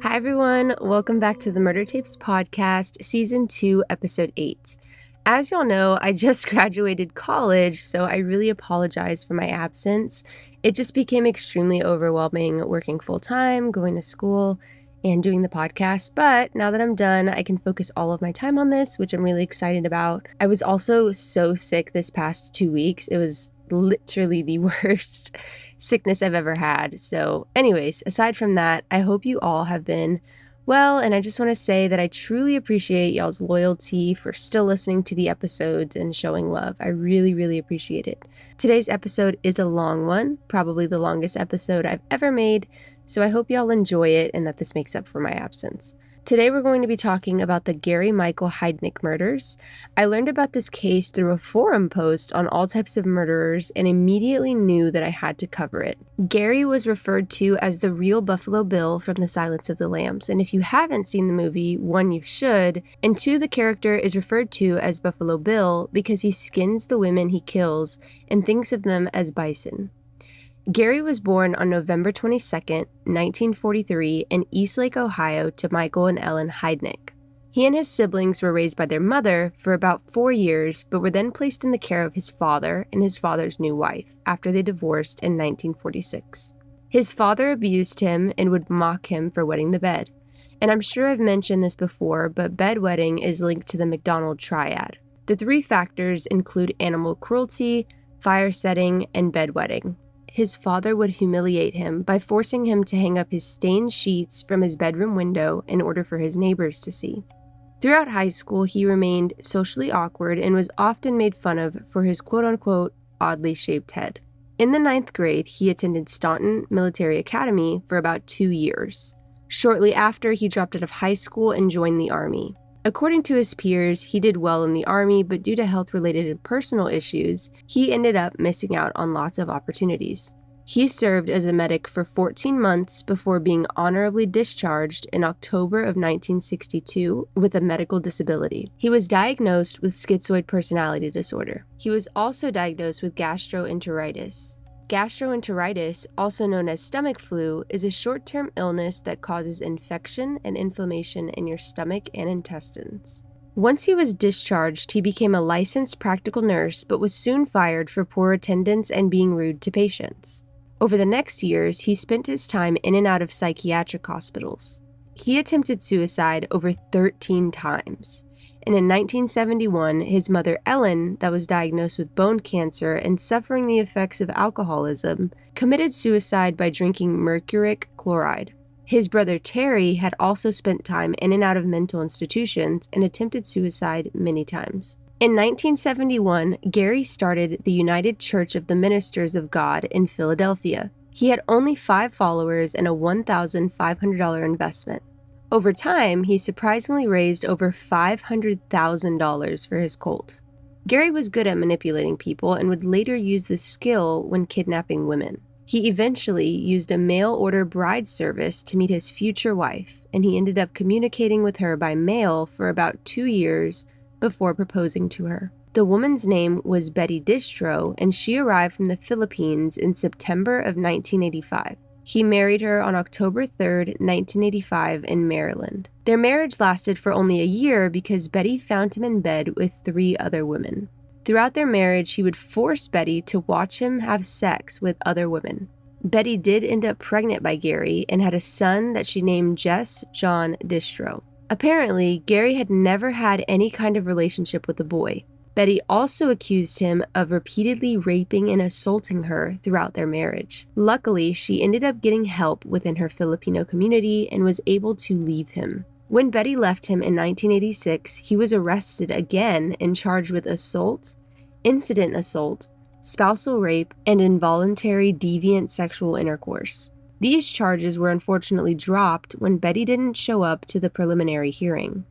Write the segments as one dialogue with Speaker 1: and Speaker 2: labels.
Speaker 1: Hi, everyone. Welcome back to the Murder Tapes podcast, Season 2, Episode 8. As y'all know, I just graduated college, so I really apologize for my absence. It just became extremely overwhelming working full-time, going to school, and doing the podcast. But now that I'm done, I can focus all of my time on this, which I'm really excited about. I was also so sick this past 2 weeks. It was literally the worst sickness I've ever had. So anyways, aside from that, I hope you all have been well, and I just want to say that I truly appreciate y'all's loyalty for still listening to the episodes and showing love. I really, really appreciate it. Today's episode is a long one, probably the longest episode I've ever made, so I hope y'all enjoy it and that this makes up for my absence. Today we're going to be talking about the Gary Michael Heidnik murders. I learned about this case through a forum post on all types of murderers and immediately knew that I had to cover it. Gary was referred to as the real Buffalo Bill from The Silence of the Lambs, and if you haven't seen the movie, one, you should, and two, the character is referred to as Buffalo Bill because he skins the women he kills and thinks of them as bison. Gary was born on November 22, 1943 in Eastlake, Ohio to Michael and Ellen Heidnik. He and his siblings were raised by their mother for about 4 years, but were then placed in the care of his father and his father's new wife after they divorced in 1946. His father abused him and would mock him for wetting the bed. And I'm sure I've mentioned this before, but bedwetting is linked to the McDonald triad. The three factors include animal cruelty, fire setting, and bedwetting. His father would humiliate him by forcing him to hang up his stained sheets from his bedroom window in order for his neighbors to see. Throughout high school, he remained socially awkward and was often made fun of for his quote-unquote oddly shaped head. In the 9th grade, he attended Staunton Military Academy for about 2 years. Shortly after, he dropped out of high school and joined the Army. According to his peers, he did well in the Army, but due to health-related and personal issues, he ended up missing out on lots of opportunities. He served as a medic for 14 months before being honorably discharged in October of 1962 with a medical disability. He was diagnosed with schizoid personality disorder. He was also diagnosed with gastroenteritis. Gastroenteritis, also known as stomach flu, is a short-term illness that causes infection and inflammation in your stomach and intestines. Once he was discharged, he became a licensed practical nurse, but was soon fired for poor attendance and being rude to patients. Over the next years, he spent his time in and out of psychiatric hospitals. He attempted suicide over 13 times. And in 1971, his mother Ellen, that was diagnosed with bone cancer and suffering the effects of alcoholism, committed suicide by drinking mercuric chloride. His brother Terry had also spent time in and out of mental institutions and attempted suicide many times. In 1971, Gary started the United Church of the Ministers of God in Philadelphia. He had only 5 followers and a $1,500 investment. Over time, he surprisingly raised over $500,000 for his cult. Gary was good at manipulating people and would later use this skill when kidnapping women. He eventually used a mail-order bride service to meet his future wife, and he ended up communicating with her by mail for about 2 years before proposing to her. The woman's name was Betty Distro, and she arrived from the Philippines in September of 1985. He married her on October 3, 1985 in Maryland. Their marriage lasted for only a year because Betty found him in bed with 3 other women. Throughout their marriage, he would force Betty to watch him have sex with other women. Betty did end up pregnant by Gary and had a son that she named Jess John Distro. Apparently, Gary had never had any kind of relationship with a boy. Betty also accused him of repeatedly raping and assaulting her throughout their marriage. Luckily, she ended up getting help within her Filipino community and was able to leave him. When Betty left him in 1986, he was arrested again and charged with assault, incident assault, spousal rape, and involuntary deviant sexual intercourse. These charges were unfortunately dropped when Betty didn't show up to the preliminary hearing.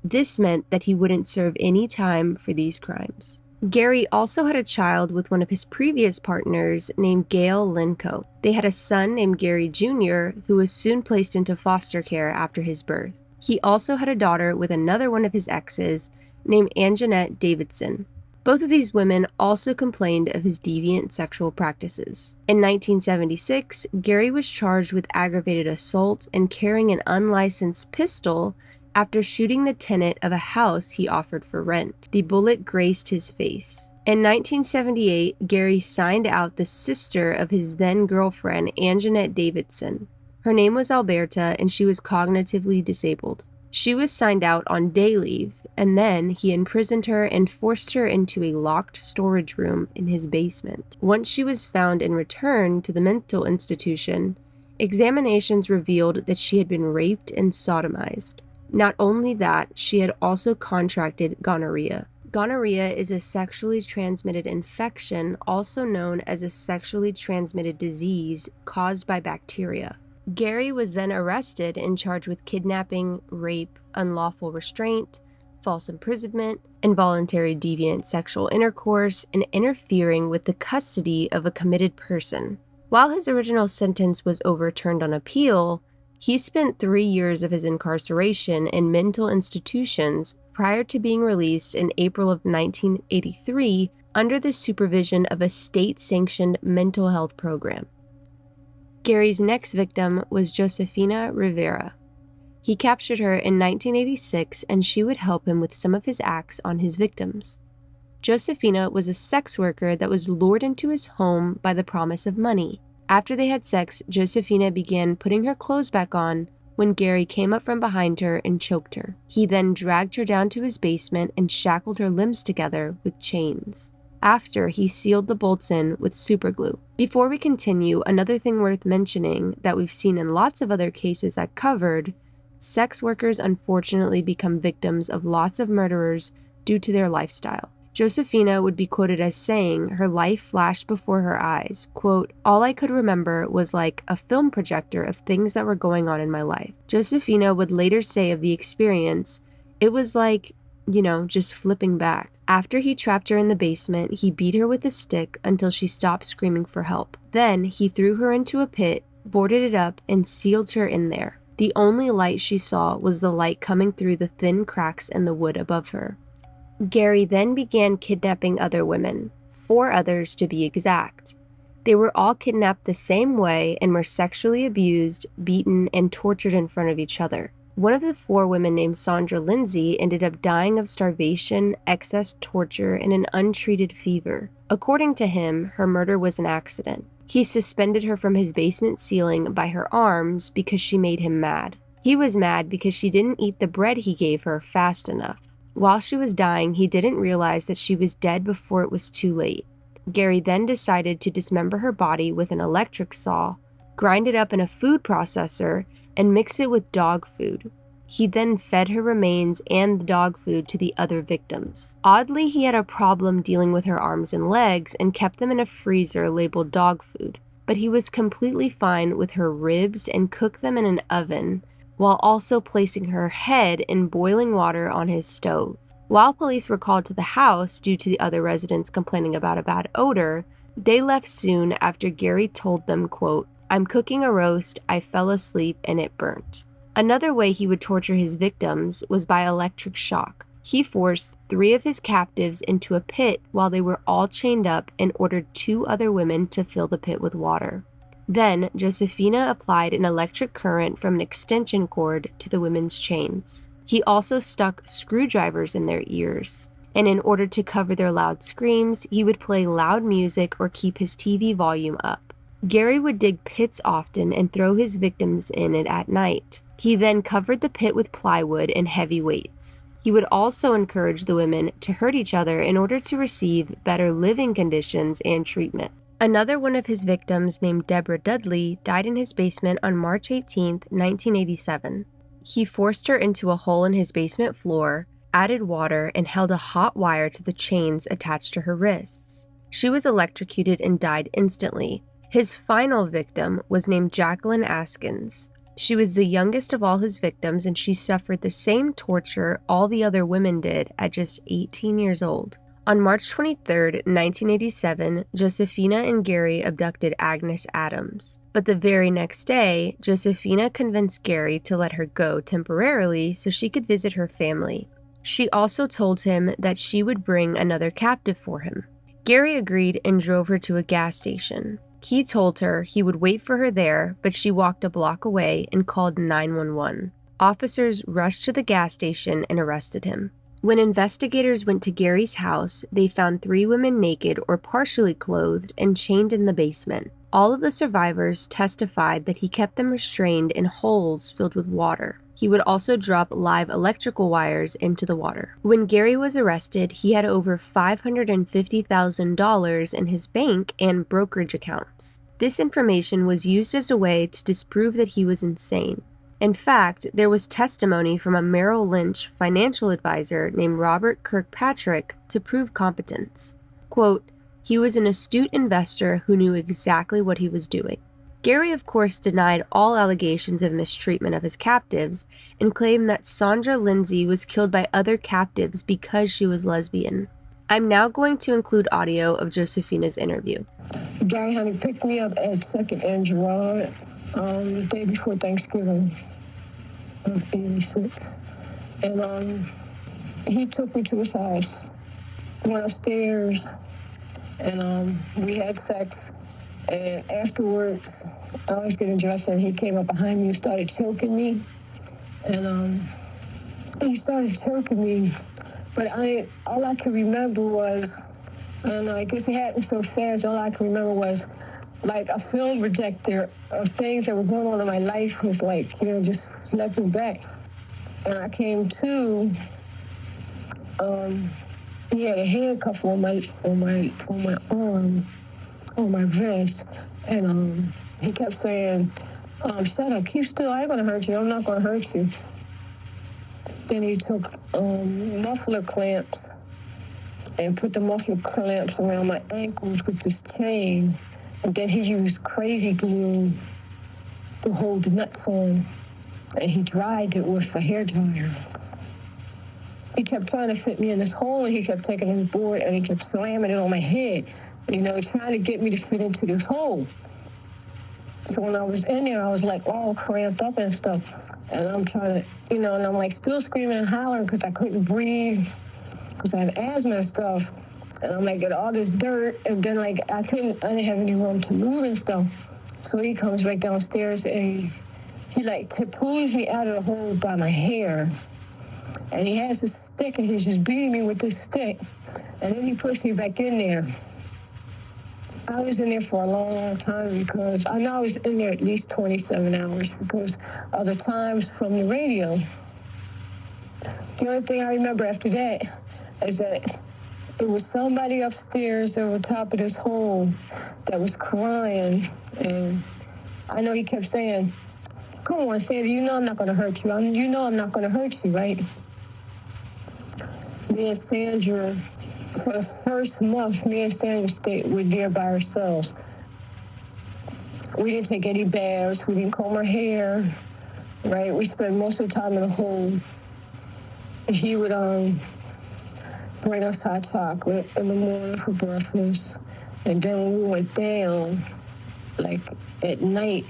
Speaker 1: This meant that he wouldn't serve any time for these crimes. Gary also had a child with one of his previous partners named Gail Linco. They had a son named Gary Jr., who was soon placed into foster care after his birth. He also had a daughter with another one of his exes named Anjanette Davidson. Both of these women also complained of his deviant sexual practices. In 1976, Gary was charged with aggravated assault and carrying an unlicensed pistol after shooting the tenant of a house he offered for rent. The bullet grazed his face. In 1978, Gary signed out the sister of his then-girlfriend, Anjanette Davidson. Her name was Alberta, and she was cognitively disabled. She was signed out on day leave, and then he imprisoned her and forced her into a locked storage room in his basement. Once she was found and returned to the mental institution, examinations revealed that she had been raped and sodomized. Not only that, she had also contracted gonorrhea. Gonorrhea is a sexually transmitted infection, also known as a sexually transmitted disease caused by bacteria. Gary was then arrested and charged with kidnapping, rape, unlawful restraint, false imprisonment, involuntary deviant sexual intercourse, and interfering with the custody of a committed person. While his original sentence was overturned on appeal, he spent 3 years of his incarceration in mental institutions prior to being released in April of 1983 under the supervision of a state-sanctioned mental health program. Gary's next victim was Josefina Rivera. He captured her in 1986, and she would help him with some of his acts on his victims. Josefina was a sex worker that was lured into his home by the promise of money. After they had sex, Josefina began putting her clothes back on when Gary came up from behind her and choked her. He then dragged her down to his basement and shackled her limbs together with chains. After, he sealed the bolts in with superglue. Before we continue, another thing worth mentioning that we've seen in lots of other cases I've covered, sex workers unfortunately become victims of lots of murderers due to their lifestyle. Josefina would be quoted as saying her life flashed before her eyes. Quote, "All I could remember was like a film projector of things that were going on in my life." Josefina would later say of the experience, it was like, just flipping back. After he trapped her in the basement, he beat her with a stick until she stopped screaming for help. Then he threw her into a pit, boarded it up, and sealed her in there. The only light she saw was the light coming through the thin cracks in the wood above her. Gary then began kidnapping other women, 4 others to be exact. They were all kidnapped the same way and were sexually abused, beaten, and tortured in front of each other. One of the 4 women, named Sandra Lindsay, ended up dying of starvation, excess torture, and an untreated fever. According to him, her murder was an accident. He suspended her from his basement ceiling by her arms because she made him mad. He was mad because she didn't eat the bread he gave her fast enough. While she was dying, he didn't realize that she was dead before it was too late. Gary then decided to dismember her body with an electric saw, grind it up in a food processor, and mix it with dog food. He then fed her remains and the dog food to the other victims. Oddly, he had a problem dealing with her arms and legs and kept them in a freezer labeled dog food, but he was completely fine with her ribs and cooked them in an oven, while also placing her head in boiling water on his stove. While police were called to the house due to the other residents complaining about a bad odor, they left soon after Gary told them, quote, "I'm cooking a roast, I fell asleep and it burnt." Another way he would torture his victims was by electric shock. He forced 3 of his captives into a pit while they were all chained up and ordered 2 other women to fill the pit with water. Then, Josefina applied an electric current from an extension cord to the women's chains. He also stuck screwdrivers in their ears, and in order to cover their loud screams, he would play loud music or keep his TV volume up. Gary would dig pits often and throw his victims in it at night. He then covered the pit with plywood and heavy weights. He would also encourage the women to hurt each other in order to receive better living conditions and treatment. Another one of his victims, named Deborah Dudley, died in his basement on March 18, 1987. He forced her into a hole in his basement floor, added water, and held a hot wire to the chains attached to her wrists. She was electrocuted and died instantly. His final victim was named Jacqueline Askins. She was the youngest of all his victims, and she suffered the same torture all the other women did at just 18 years old. On March 23, 1987, Josefina and Gary abducted Agnes Adams. But the very next day, Josefina convinced Gary to let her go temporarily so she could visit her family. She also told him that she would bring another captive for him. Gary agreed and drove her to a gas station. He told her he would wait for her there, but she walked a block away and called 911. Officers rushed to the gas station and arrested him. When investigators went to Gary's house, they found 3 women naked or partially clothed and chained in the basement. All of the survivors testified that he kept them restrained in holes filled with water. He would also drop live electrical wires into the water. When Gary was arrested, he had over $550,000 in his bank and brokerage accounts. This information was used as a way to disprove that he was insane. In fact, there was testimony from a Merrill Lynch financial advisor named Robert Kirkpatrick to prove competence. Quote, "He was an astute investor who knew exactly what he was doing." Gary, of course, denied all allegations of mistreatment of his captives and claimed that Sandra Lindsay was killed by other captives because she was lesbian. I'm now going to include audio of Josefina's interview.
Speaker 2: Gary Heidnik picked me up at 2nd and Gerard the day before Thanksgiving of '86. And he took me to his house, went upstairs, and we had sex. And afterwards, I was getting dressed, and he came up behind me and started choking me. And he started choking me, but all I could remember was, and I guess it happened so fast, all I could remember was like a film projector of things that were going on in my life was like, just flipping back. And I came to, he had a handcuff on my arm, on my wrist, and he kept saying, "Shut up, keep still, I ain't gonna hurt you, I'm not gonna hurt you." Then he took muffler clamps and put the muffler clamps around my ankles with this chain, and then he used crazy glue to hold the nuts on, and he dried it with a hairdryer. He kept trying to fit me in this hole, and he kept taking his board and he kept slamming it on my head, trying to get me to fit into this hole. So when I was in there, I was like all cramped up and stuff. And I'm trying to, and I'm like still screaming and hollering because I couldn't breathe because I have asthma and stuff. And I'm like, get all this dirt. And then I didn't have any room to move and stuff. So he comes right downstairs and he pulls me out of the hole by my hair. And he has this stick and he's just beating me with this stick. And then he pushed me back in there. I was in there for a long, long time because I know I was in there at least 27 hours because of the times from the radio. The only thing I remember after that is that it was somebody upstairs over top of this hole that was crying. And I know he kept saying, "Come on, Sandy, I'm not going to hurt you. I'm not going to hurt you, right?" Me and Sandra, for the first month, me and Sandra were there by ourselves. We didn't take any baths. We didn't comb our hair, right? We spent most of the time in the hole. He would bring us hot chocolate in the morning for breakfast. And then when we went down, at night,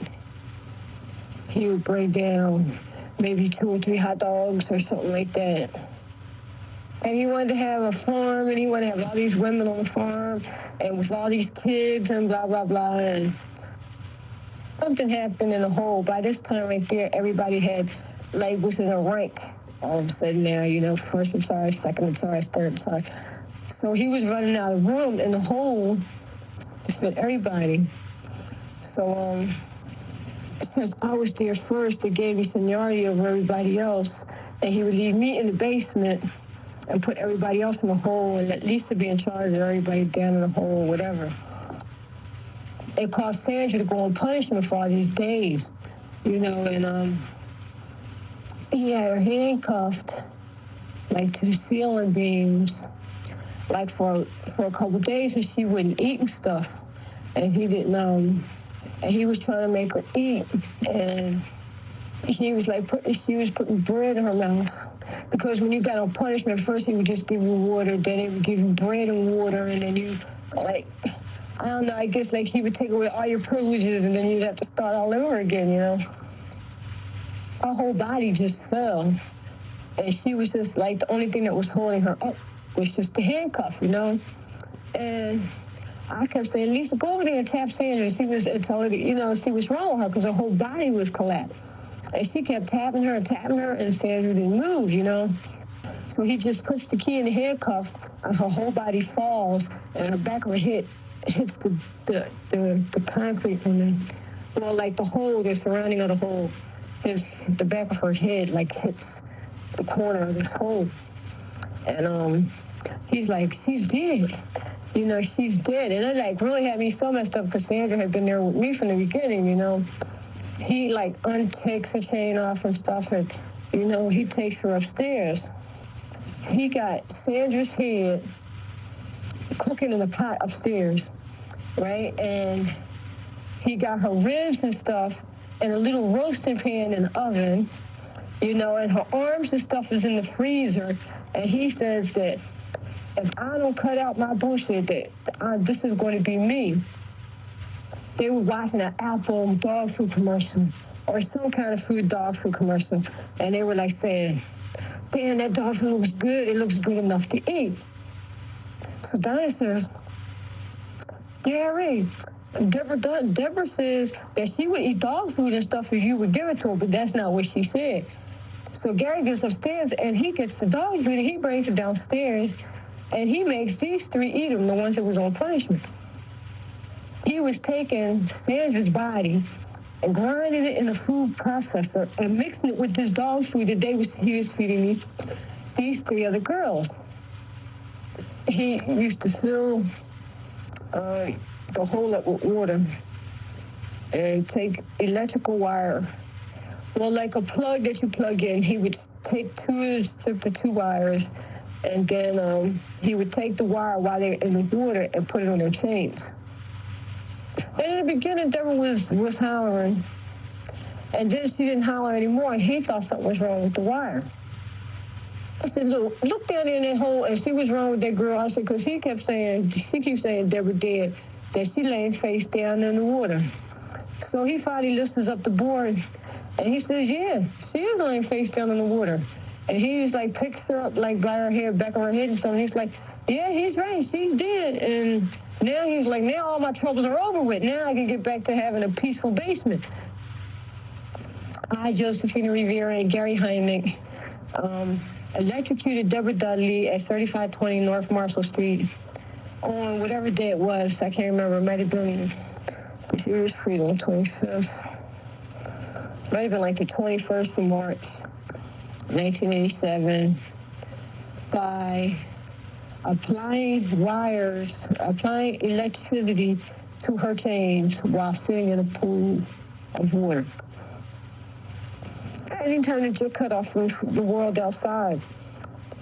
Speaker 2: he would bring down maybe 2 or 3 hot dogs or something like that. And he wanted to have a farm, and he wanted to have all these women on the farm, and with all these kids and blah, blah, blah. And something happened in the hole. By this time right there, everybody was in a rank all of a sudden now, first in charge, second in charge, third in charge. So he was running out of room in the hole to fit everybody. So since I was there first, they gave me seniority over everybody else, and he would leave me in the basement and put everybody else in the hole and let Lisa be in charge of everybody down in the hole or whatever. It caused Sandra to go on punishment for all these days, and he had her handcuffed, to the ceiling beams, for a couple of days, and she wouldn't eat and stuff. And he didn't, and he was trying to make her eat, and he was putting bread in her mouth. Because when you got on punishment, first he would just give you water, then he would give you bread and water, and then you, I don't know, I guess he would take away all your privileges, and then you'd have to start all over again, Our whole body just fell. And she was just like, the only thing that was holding her up was just the handcuff, And I kept saying, Lisa, go over there and tap Sandra. And tell her, see what's wrong with her, because her whole body was collapsed. And she kept tapping her, and Sandra didn't move. So he just puts the key in the handcuff, and her whole body falls, and the back of her head hits the concrete, and like the hole, the surrounding of the hole, the back of her head like hits the corner of this hole. And he's like, she's dead. She's dead. And it like really had me so messed up, because Sandra had been there with me from the beginning. He like untakes her chain off and stuff, and he takes her upstairs. He got Sandra's head cooking in a pot upstairs, right? And he got her ribs and stuff in a little roasting pan in the oven, and her arms and stuff is in the freezer. And he says that if I don't cut out my bullshit, that this is going to be me. They were watching an Apple dog food commercial or some kind of dog food commercial, and they were like saying, damn, that dog food looks good. It looks good enough to eat. So Dinah says, Gary, Deborah says that she would eat dog food and stuff if you would give it to her, but that's not what she said. So Gary gets upstairs, and he gets the dog food, and he brings it downstairs, and he makes these three eat them, the ones that was on punishment. He was taking Sandra's body and grinding it in a food processor and mixing it with this dog food that he was feeding these three other girls. He used to fill the hole up with water and take electrical wire, like a plug that you plug in. He would take strip the two wires, and then he would take the wire while they're in the water and put it on their chains. And in the beginning, Deborah was hollering, and then she didn't holler anymore, and he thought something was wrong with the wire. I said, look down there in that hole and see what's wrong with that girl. I said, because she keeps saying Deborah dead, that she laying face down in the water. So he finally lifts up the board, and he says, yeah, she is laying face down in the water. And he's like, picks her up like by her hair, back of her head and something. He's like, yeah, he's right, she's dead. And now he's like, now all my troubles are over with. Now I can get back to having a peaceful basement. I, Josefina Rivera, and Gary Heidnik, electrocuted Deborah Dudley at 3520 North Marshall Street on whatever day it was. I can't remember. It might have been the year's freedom, 25th. Might have been like the 21st of March, 1987, by applying electricity to her chains while sitting in a pool of water. Anytime that you're cut off from the world outside,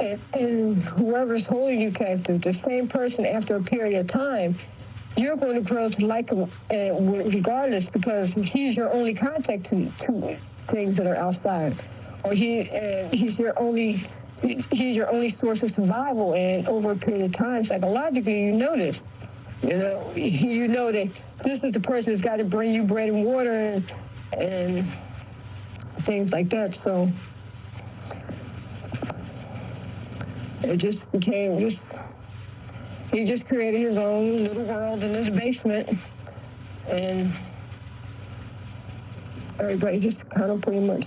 Speaker 2: and whoever's holding you captive, the same person after a period of time, you're going to grow to like him regardless, because he's your only contact to things that are outside, or he's your only source of survival. And over a period of time, psychologically, you know this. You know that this is the person that's got to bring you bread and water and things like that. So it just became he just created his own little world in his basement, and everybody just kind of pretty much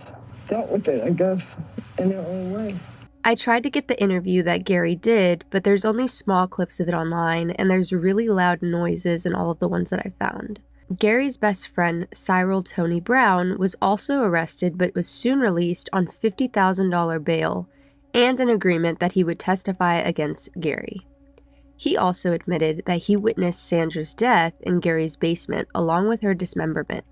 Speaker 2: dealt with it, I guess, in their own way.
Speaker 1: I tried to get the interview that Gary did, but there's only small clips of it online, and there's really loud noises in all of the ones that I found. Gary's best friend, Cyril Tony Brown, was also arrested but was soon released on $50,000 bail and an agreement that he would testify against Gary. He also admitted that he witnessed Sandra's death in Gary's basement along with her dismemberment.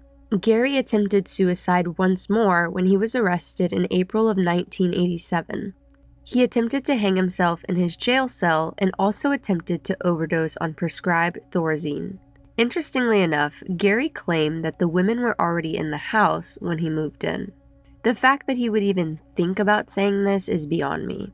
Speaker 1: Gary attempted suicide once more when he was arrested in April of 1987. He attempted to hang himself in his jail cell and also attempted to overdose on prescribed Thorazine. Interestingly enough, Gary claimed that the women were already in the house when he moved in. The fact that he would even think about saying this is beyond me.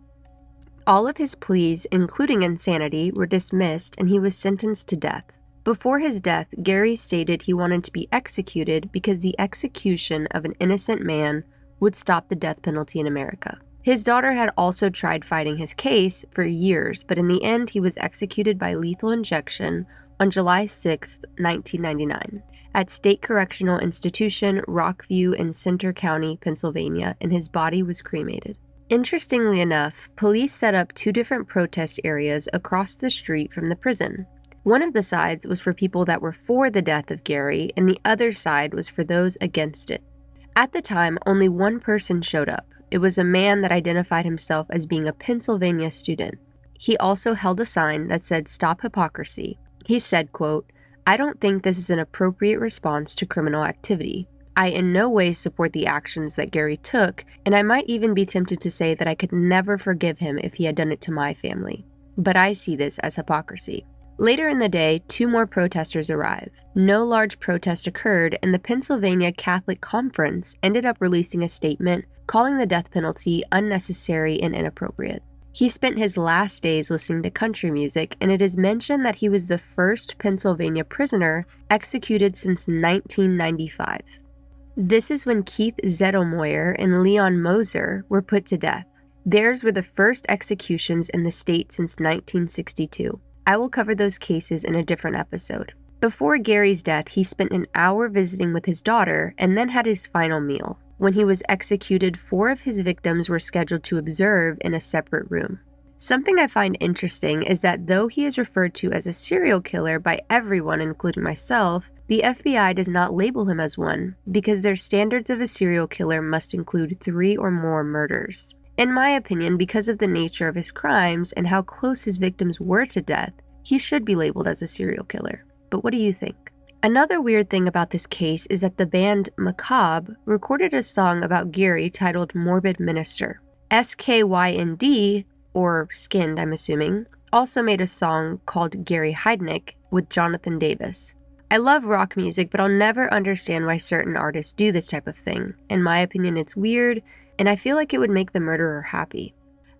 Speaker 1: All of his pleas, including insanity, were dismissed and he was sentenced to death. Before his death, Gary stated he wanted to be executed because the execution of an innocent man would stop the death penalty in America. His daughter had also tried fighting his case for years, but in the end, he was executed by lethal injection on July 6, 1999, at State Correctional Institution, Rockview in Centre County, Pennsylvania, and his body was cremated. Interestingly enough, police set up 2 different protest areas across the street from the prison. One of the sides was for people that were for the death of Gary, and the other side was for those against it. At the time, only one person showed up. It was a man that identified himself as being a Pennsylvania student. He also held a sign that said, "Stop hypocrisy." He said, quote, "I don't think this is an appropriate response to criminal activity. I in no way support the actions that Gary took, and I might even be tempted to say that I could never forgive him if he had done it to my family. But I see this as hypocrisy." Later in the day, 2 more protesters arrived. No large protest occurred, and the Pennsylvania Catholic Conference ended up releasing a statement calling the death penalty unnecessary and inappropriate. He spent his last days listening to country music, and it is mentioned that he was the first Pennsylvania prisoner executed since 1995. This is when Keith Zettelmoyer and Leon Moser were put to death. Theirs were the first executions in the state since 1962. I will cover those cases in a different episode. Before Gary's death, he spent an hour visiting with his daughter and then had his final meal. When he was executed, 4 of his victims were scheduled to observe in a separate room. Something I find interesting is that though he is referred to as a serial killer by everyone, including myself, the FBI does not label him as one because their standards of a serial killer must include 3 or more murders. In my opinion, because of the nature of his crimes and how close his victims were to death, he should be labeled as a serial killer. But what do you think? Another weird thing about this case is that the band Macabre recorded a song about Gary titled Morbid Minister. SKYND, or Skinned I'm assuming, also made a song called Gary Heidnik with Jonathan Davis. I love rock music, but I'll never understand why certain artists do this type of thing. In my opinion, it's weird, and I feel like it would make the murderer happy.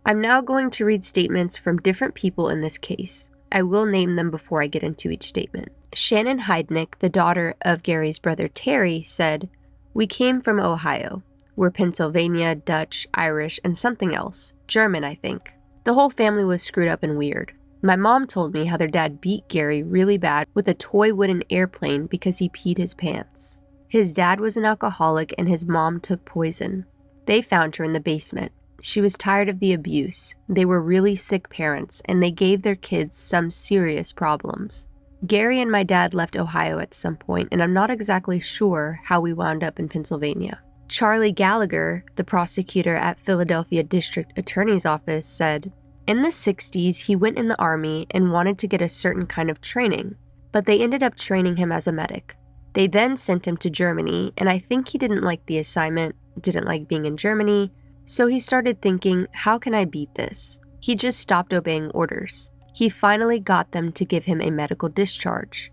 Speaker 1: I'm now going to read statements from different people in this case. I will name them before I get into each statement. Shannon Heidnik, the daughter of Gary's brother Terry, said, "We came from Ohio. We're Pennsylvania, Dutch, Irish, and something else. German, I think. The whole family was screwed up and weird. My mom told me how their dad beat Gary really bad with a toy wooden airplane because he peed his pants. His dad was an alcoholic and his mom took poison. They found her in the basement. She was tired of the abuse. They were really sick parents, and they gave their kids some serious problems. Gary and my dad left Ohio at some point, and I'm not exactly sure how we wound up in Pennsylvania." Charlie Gallagher, the prosecutor at Philadelphia District Attorney's Office, said, "In the 60s, he went in the Army and wanted to get a certain kind of training, but they ended up training him as a medic. They then sent him to Germany, and I think he didn't like the assignment, didn't like being in Germany, so he started thinking, how can I beat this? He just stopped obeying orders. He finally got them to give him a medical discharge.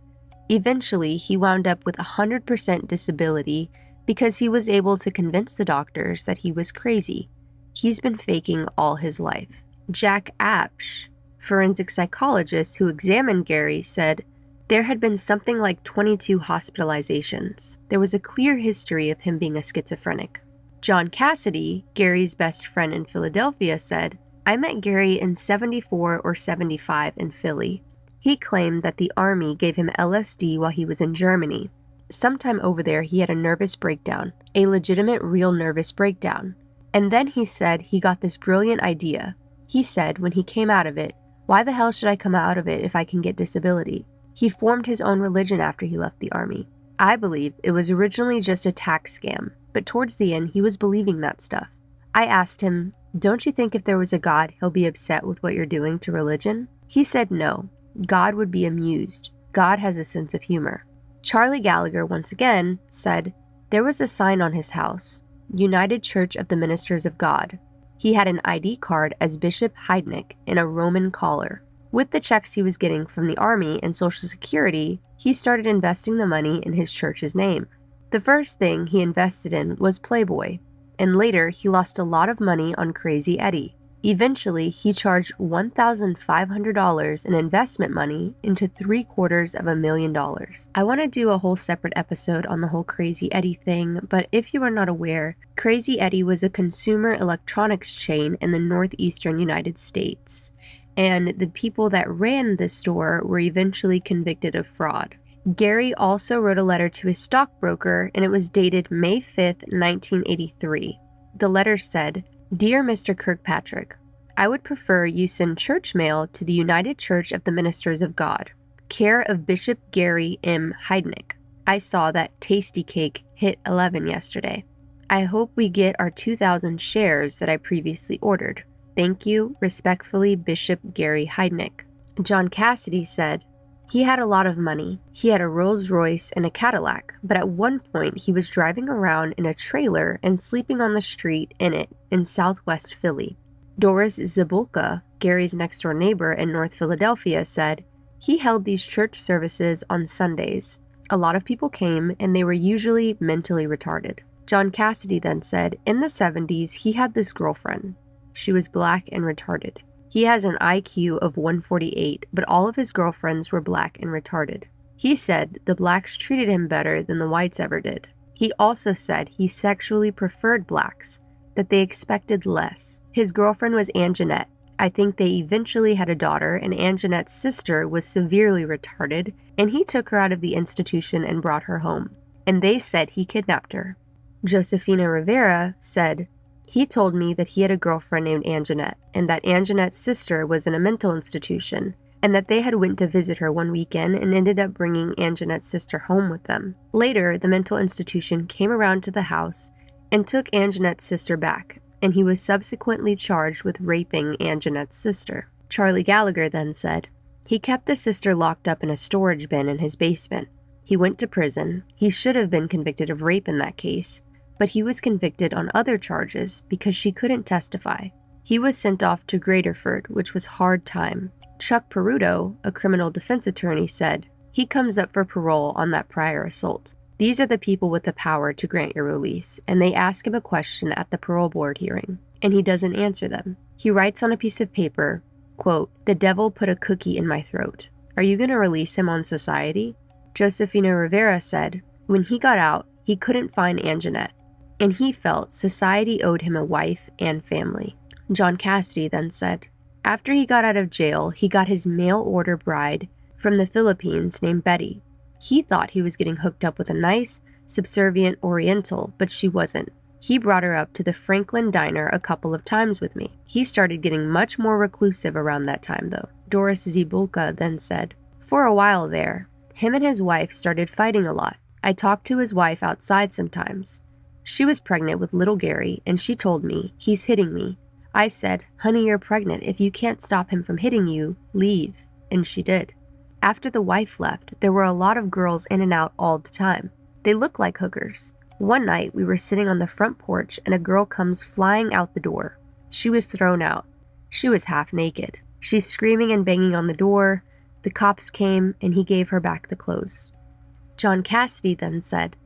Speaker 1: Eventually, he wound up with 100% disability because he was able to convince the doctors that he was crazy. He's been faking all his life." Jack Apsh, forensic psychologist who examined Gary, said, "There had been something like 22 hospitalizations. There was a clear history of him being a schizophrenic." John Cassidy, Gary's best friend in Philadelphia, said, "I met Gary in 74 or 75 in Philly. He claimed that the Army gave him LSD while he was in Germany. Sometime over there, he had a nervous breakdown, a legitimate real nervous breakdown. And then he said he got this brilliant idea. He said when he came out of it, why the hell should I come out of it if I can get disability? He formed his own religion after he left the Army. I believe it was originally just a tax scam, but towards the end, he was believing that stuff. I asked him, don't you think if there was a God, he'll be upset with what you're doing to religion? He said no. God would be amused. God has a sense of humor." Charlie Gallagher, once again, said, "There was a sign on his house, United Church of the Ministers of God. He had an ID card as Bishop Heidnik in a Roman collar. With the checks he was getting from the Army and Social Security, he started investing the money in his church's name. The first thing he invested in was Playboy, and later he lost a lot of money on Crazy Eddie. Eventually, he charged $1,500 in investment money into $750,000. I want to do a whole separate episode on the whole Crazy Eddie thing, but if you are not aware, Crazy Eddie was a consumer electronics chain in the northeastern United States, and the people that ran this store were eventually convicted of fraud. Gary also wrote a letter to his stockbroker, and it was dated May 5th, 1983. The letter said, "Dear Mr. Kirkpatrick, I would prefer you send church mail to the United Church of the Ministers of God, care of Bishop Gary M. Heidnik. I saw that Tasty Cake hit 11 yesterday. I hope we get our 2,000 shares that I previously ordered. Thank you, respectfully, Bishop Gary Heidnik." John Cassidy said, "He had a lot of money. He had a Rolls Royce and a Cadillac, but at one point he was driving around in a trailer and sleeping on the street in it in southwest Philly." Doris Zabulka, Gary's next-door neighbor in North Philadelphia, said, "He held these church services on Sundays. A lot of people came, and they were usually mentally retarded." John Cassidy then said, "In the 70s, he had this girlfriend. She was black and retarded. He has an IQ of 148, but all of his girlfriends were black and retarded. He said the blacks treated him better than the whites ever did. He also said he sexually preferred blacks, that they expected less. His girlfriend was Anjanette. I think they eventually had a daughter, and Anjanette's sister was severely retarded, and he took her out of the institution and brought her home. And they said he kidnapped her." Josefina Rivera said, "He told me that he had a girlfriend named Anjanette, and that Anjanette's sister was in a mental institution, and that they had went to visit her one weekend and ended up bringing Anjanette's sister home with them. Later, the mental institution came around to the house and took Anjanette's sister back, and he was subsequently charged with raping Anjanette's sister." Charlie Gallagher then said, "He kept the sister locked up in a storage bin in his basement. He went to prison. He should have been convicted of rape in that case, but he was convicted on other charges because she couldn't testify. He was sent off to Graterford, which was hard time." Chuck Peruto, a criminal defense attorney, said, "He comes up for parole on that prior assault. These are the people with the power to grant your release, and they ask him a question at the parole board hearing, and he doesn't answer them. He writes on a piece of paper, quote, 'The devil put a cookie in my throat. Are you going to release him on society?'" Josefina Rivera said, "When he got out, he couldn't find Anjanette, and he felt society owed him a wife and family." John Cassidy then said, "After he got out of jail, he got his mail-order bride from the Philippines named Betty. He thought he was getting hooked up with a nice, subservient Oriental, but she wasn't. He brought her up to the Franklin Diner a couple of times with me. He started getting much more reclusive around that time, though." Doris Zabulka then said, "For a while there, him and his wife started fighting a lot. I talked to his wife outside sometimes. She was pregnant with little Gary, and she told me, 'He's hitting me.' I said, 'Honey, you're pregnant. If you can't stop him from hitting you, leave.' And she did. After the wife left, there were a lot of girls in and out all the time. They looked like hookers. One night, we were sitting on the front porch, and a girl comes flying out the door. She was thrown out. She was half naked. She's screaming and banging on the door. The cops came, and he gave her back the clothes." John Cassidy then said,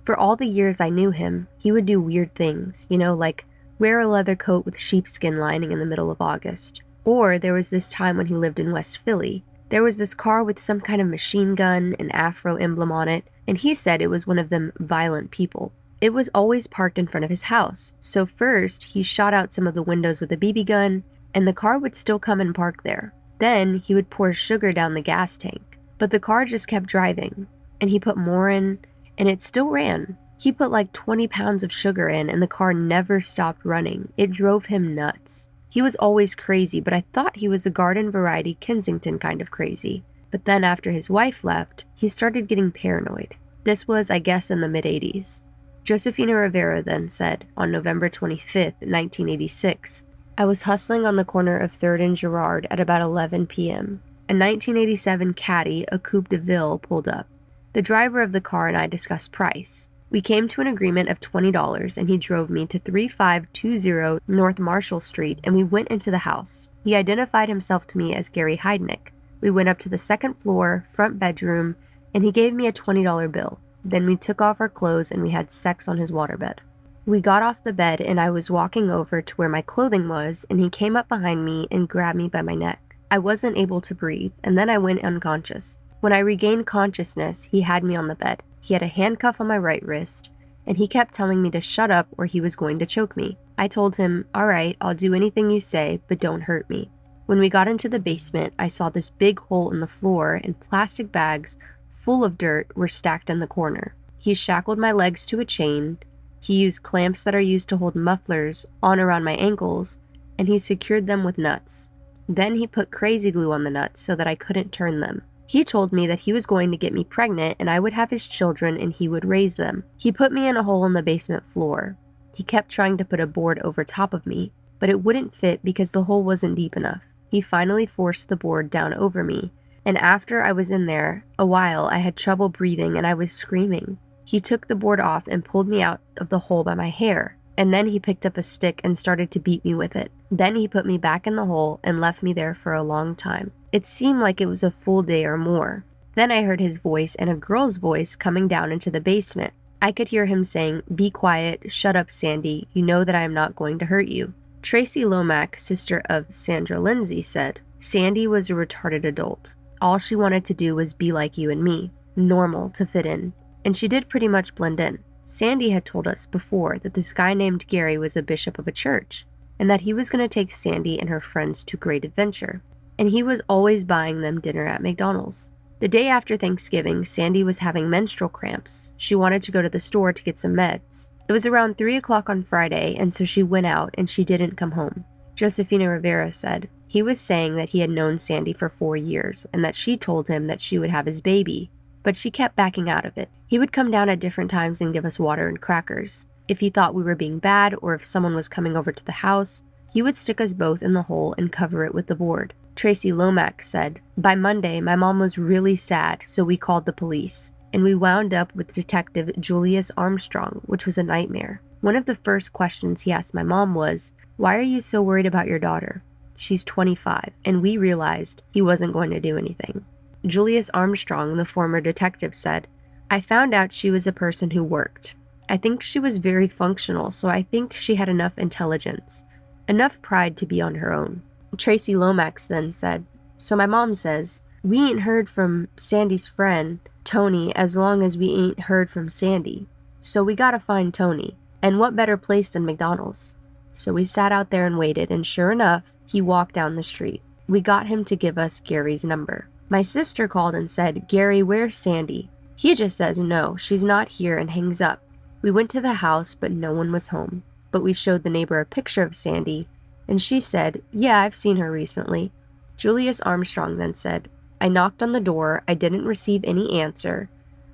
Speaker 1: "For all the years I knew him, he would do weird things, like wear a leather coat with sheepskin lining in the middle of August. Or there was this time when he lived in West Philly. There was this car with some kind of machine gun, an afro emblem on it, and he said it was one of them violent people. It was always parked in front of his house, so first he shot out some of the windows with a BB gun, and the car would still come and park there. Then he would pour sugar down the gas tank, but the car just kept driving, and he put more in, and it still ran. He put like 20 pounds of sugar in, and the car never stopped running. It drove him nuts. He was always crazy, but I thought he was a garden variety Kensington kind of crazy. But then after his wife left, he started getting paranoid. This was, I guess, in the mid-80s. Josefina Rivera then said, on November 25th, 1986, "I was hustling on the corner of 3rd and Girard at about 11 p.m. A 1987 Caddy, a Coupe de Ville, pulled up. The driver of the car and I discussed price. We came to an agreement of $20, and he drove me to 3520 North Marshall Street, and we went into the house. He identified himself to me as Gary Heidnik. We went up to the second floor, front bedroom, and he gave me a $20 bill. Then we took off our clothes, and we had sex on his waterbed." We got off the bed and I was walking over to where my clothing was, and he came up behind me and grabbed me by my neck. I wasn't able to breathe, and then I went unconscious. When I regained consciousness, he had me on the bed. He had a handcuff on my right wrist, and he kept telling me to shut up or he was going to choke me. I told him, "All right, I'll do anything you say, but don't hurt me." When we got into the basement, I saw this big hole in the floor and plastic bags full of dirt were stacked in the corner. He shackled my legs to a chain. He used clamps that are used to hold mufflers on around my ankles, and he secured them with nuts. Then he put crazy glue on the nuts so that I couldn't turn them. He told me that he was going to get me pregnant and I would have his children and he would raise them. He put me in a hole in the basement floor. He kept trying to put a board over top of me, but it wouldn't fit because the hole wasn't deep enough. He finally forced the board down over me, and after I was in there a while, I had trouble breathing and I was screaming. He took the board off and pulled me out of the hole by my hair, and then he picked up a stick and started to beat me with it. Then he put me back in the hole and left me there for a long time. It seemed like it was a full day or more. Then I heard his voice and a girl's voice coming down into the basement. I could hear him saying, "Be quiet, shut up, Sandy, you know that I am not going to hurt you." Tracy Lomack, sister of Sandra Lindsay, said, "Sandy was a retarded adult. All she wanted to do was be like you and me, normal, to fit in. And she did pretty much blend in." Sandy had told us before that this guy named Gary was a bishop of a church, and that he was going to take Sandy and her friends to great adventure, and he was always buying them dinner at McDonald's. The day after Thanksgiving, Sandy was having menstrual cramps. She wanted to go to the store to get some meds. It was around 3 o'clock on Friday, and so she went out and she didn't come home. Josefina Rivera said he was saying that he had known Sandy for 4 years and that she told him that she would have his baby, but she kept backing out of it. He would come down at different times and give us water and crackers. If he thought we were being bad or if someone was coming over to the house, he would stick us both in the hole and cover it with the board. Tracy Lomack said, "By Monday, my mom was really sad, so we called the police, and we wound up with Detective Julius Armstrong, which was a nightmare. One of the first questions he asked my mom was, 'Why are you so worried about your daughter? She's 25, and we realized he wasn't going to do anything. Julius Armstrong, the former detective, said, "I found out she was a person who worked. I think she was very functional, so I think she had enough intelligence, enough pride to be on her own." Tracy Lomax then said, "So my mom says, we ain't heard from Sandy's friend, Tony, as long as we ain't heard from Sandy. So we gotta find Tony. And what better place than McDonald's?" So we sat out there and waited, and sure enough, he walked down the street. We got him to give us Gary's number. My sister called and said, "Gary, where's Sandy?" He just says, "No, she's not here," and hangs up. We went to the house, but no one was home. But we showed the neighbor a picture of Sandy, and she said, "Yeah, I've seen her recently." Julius Armstrong then said, "I knocked on the door. I didn't receive any answer.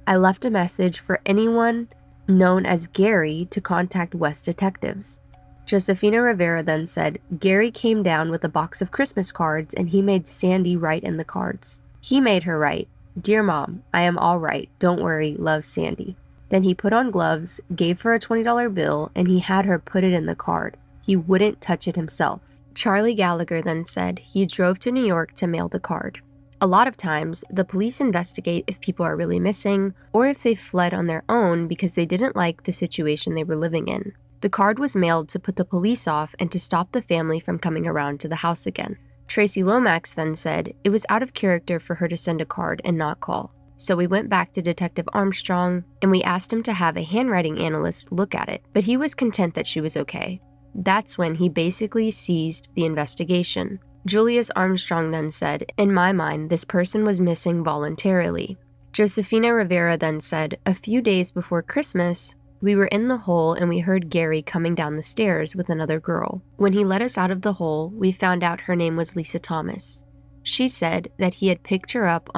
Speaker 1: I left a message for anyone known as Gary to contact West detectives." Josefina Rivera then said, "Gary came down with a box of Christmas cards and he made Sandy write in the cards. He made her write, 'Dear Mom, I am all right. Don't worry. Love, Sandy.' Then he put on gloves, gave her a $20 bill, and he had her put it in the card. He wouldn't touch it himself." Charlie Gallagher then said he drove to New York to mail the card. A lot of times, the police investigate if people are really missing or if they fled on their own because they didn't like the situation they were living in. The card was mailed to put the police off and to stop the family from coming around to the house again. Tracy Lomax then said it was out of character for her to send a card and not call. So we went back to Detective Armstrong and we asked him to have a handwriting analyst look at it, but he was content that she was okay. That's when he basically seized the investigation. Julius Armstrong then said, "In my mind, this person was missing voluntarily." Josefina Rivera then said, "A few days before Christmas, we were in the hole and we heard Gary coming down the stairs with another girl. When he let us out of the hole, we found out her name was Lisa Thomas. She said that he picked her up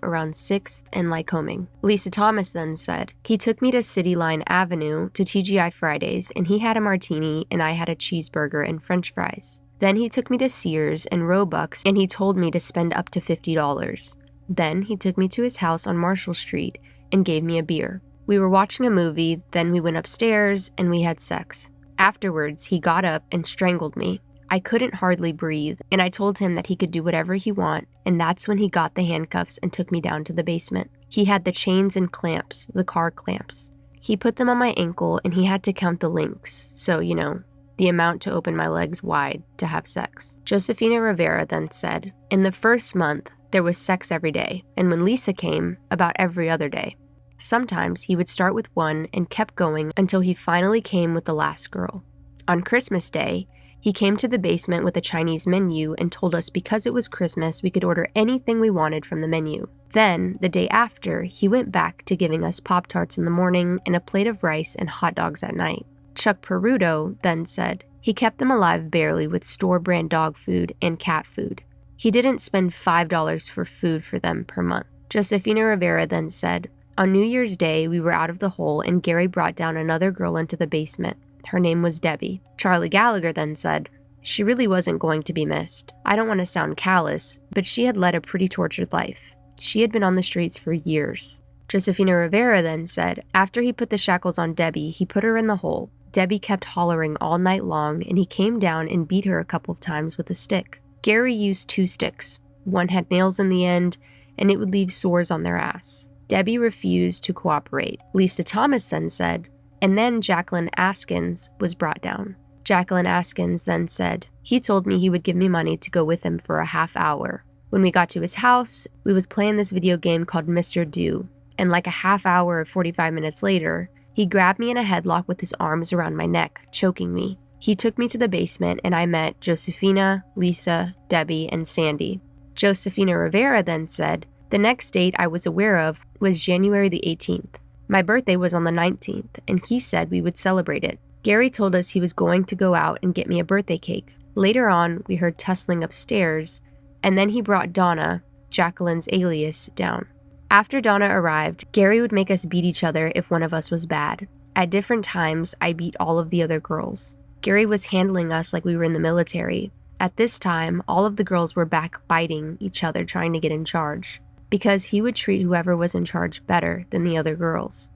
Speaker 1: around 6th and Lycoming. Lisa Thomas then said, "He took me to City Line Avenue to TGI Fridays and he had a martini and I had a cheeseburger and french fries. Then he took me to Sears and Roebuck's and he told me to spend up to $50. Then he took me to his house on Marshall Street and gave me a beer. We were watching a movie, then we went upstairs and we had sex. Afterwards, he got up and strangled me. I couldn't hardly breathe, and I told him that he could do whatever he want, and that's when he got the handcuffs and took me down to the basement. He had the chains and clamps, the car clamps. He put them on my ankle and he had to count the links, so, the amount to open my legs wide to have sex. Josefina Rivera then said, in the first month, there was sex every day, and when Lisa came, about every other day. Sometimes he would start with one and kept going until he finally came with the last girl. On Christmas Day, he came to the basement with a Chinese menu and told us because it was Christmas, we could order anything we wanted from the menu. Then, the day after, he went back to giving us Pop-Tarts in the morning and a plate of rice and hot dogs at night. Chuck Peruto then said he kept them alive barely with store-brand dog food and cat food. He didn't spend $5 for food for them per month. Josefina Rivera then said, on New Year's Day, we were out of the hole and Gary brought down another girl into the basement. Her name was Debbie. Charlie Gallagher then said, she really wasn't going to be missed. I don't want to sound callous, but she had led a pretty tortured life. She had been on the streets for years. Josefina Rivera then said, after he put the shackles on Debbie, he put her in the hole. Debbie kept hollering all night long, and he came down and beat her a couple of times with a stick. Gary used 2 sticks. One had nails in the end, and it would leave sores on their ass. Debbie refused to cooperate. Lisa Thomas then said, and then Jacqueline Askins was brought down. Jacqueline Askins then said, he told me he would give me money to go with him for a half hour. When we got to his house, we was playing this video game called Mr. Do, and like a half hour or 45 minutes later, he grabbed me in a headlock with his arms around my neck, choking me. He took me to the basement and I met Josefina, Lisa, Debbie, and Sandy. Josefina Rivera then said, the next date I was aware of was January the 18th. My birthday was on the 19th, and he said we would celebrate it. Gary told us he was going to go out and get me a birthday cake. Later on, we heard tussling upstairs, and then he brought Donna, Jacqueline's alias, down. After Donna arrived, Gary would make us beat each other if one of us was bad. At different times, I beat all of the other girls. Gary was handling us like we were in the military. At this time, all of the girls were backbiting each other trying to get in charge, because he would treat whoever was in charge better than the other girls.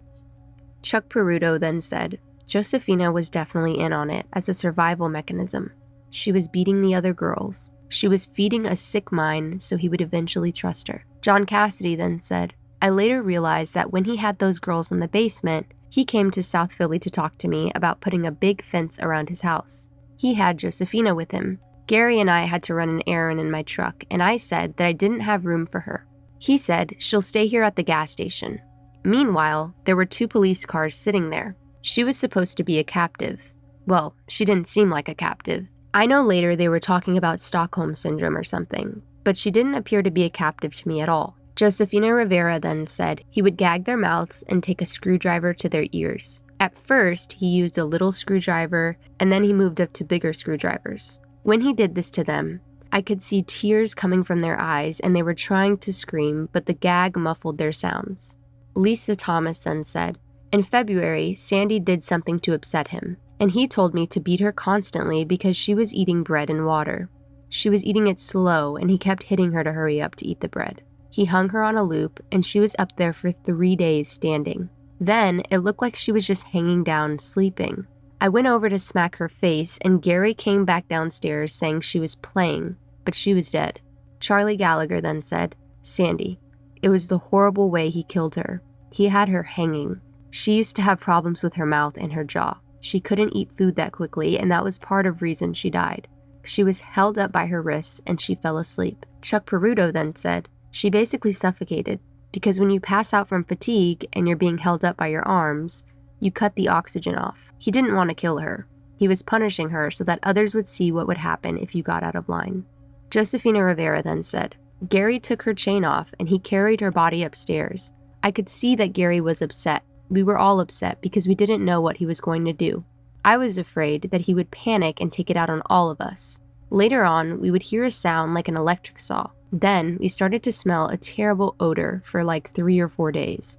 Speaker 1: Chuck Peruto then said, Josefina was definitely in on it as a survival mechanism. She was beating the other girls. She was feeding a sick mind so he would eventually trust her. John Cassidy then said, I later realized that when he had those girls in the basement, he came to South Philly to talk to me about putting a big fence around his house. He had Josefina with him. Gary and I had to run an errand in my truck, and I said that I didn't have room for her. He said, she'll stay here at the gas station. Meanwhile, there were 2 police cars sitting there. She was supposed to be a captive. Well, she didn't seem like a captive. I know later they were talking about Stockholm Syndrome or something, but she didn't appear to be a captive to me at all. Josefina Rivera then said he would gag their mouths and take a screwdriver to their ears. At first, he used a little screwdriver, and then he moved up to bigger screwdrivers. When he did this to them, I could see tears coming from their eyes and they were trying to scream, but the gag muffled their sounds. Lisa Thomas then said, in February, Sandy did something to upset him, and he told me to beat her constantly because she was eating bread and water. She was eating it slow and he kept hitting her to hurry up to eat the bread. He hung her on a loop and she was up there for 3 days standing. Then it looked like she was just hanging down, sleeping. I went over to smack her face and Gary came back downstairs saying she was playing, but she was dead. Charlie Gallagher then said, Sandy, it was the horrible way he killed her. He had her hanging. She used to have problems with her mouth and her jaw. She couldn't eat food that quickly, and that was part of the reason she died. She was held up by her wrists and she fell asleep. Chuck Peruto then said, she basically suffocated, because when you pass out from fatigue and you're being held up by your arms, you cut the oxygen off. He didn't want to kill her. He was punishing her so that others would see what would happen if you got out of line. Josefina Rivera then said, Gary took her chain off and he carried her body upstairs. I could see that Gary was upset. We were all upset because we didn't know what he was going to do. I was afraid that he would panic and take it out on all of us. Later on, we would hear a sound like an electric saw. Then, we started to smell a terrible odor for like 3 or 4 days.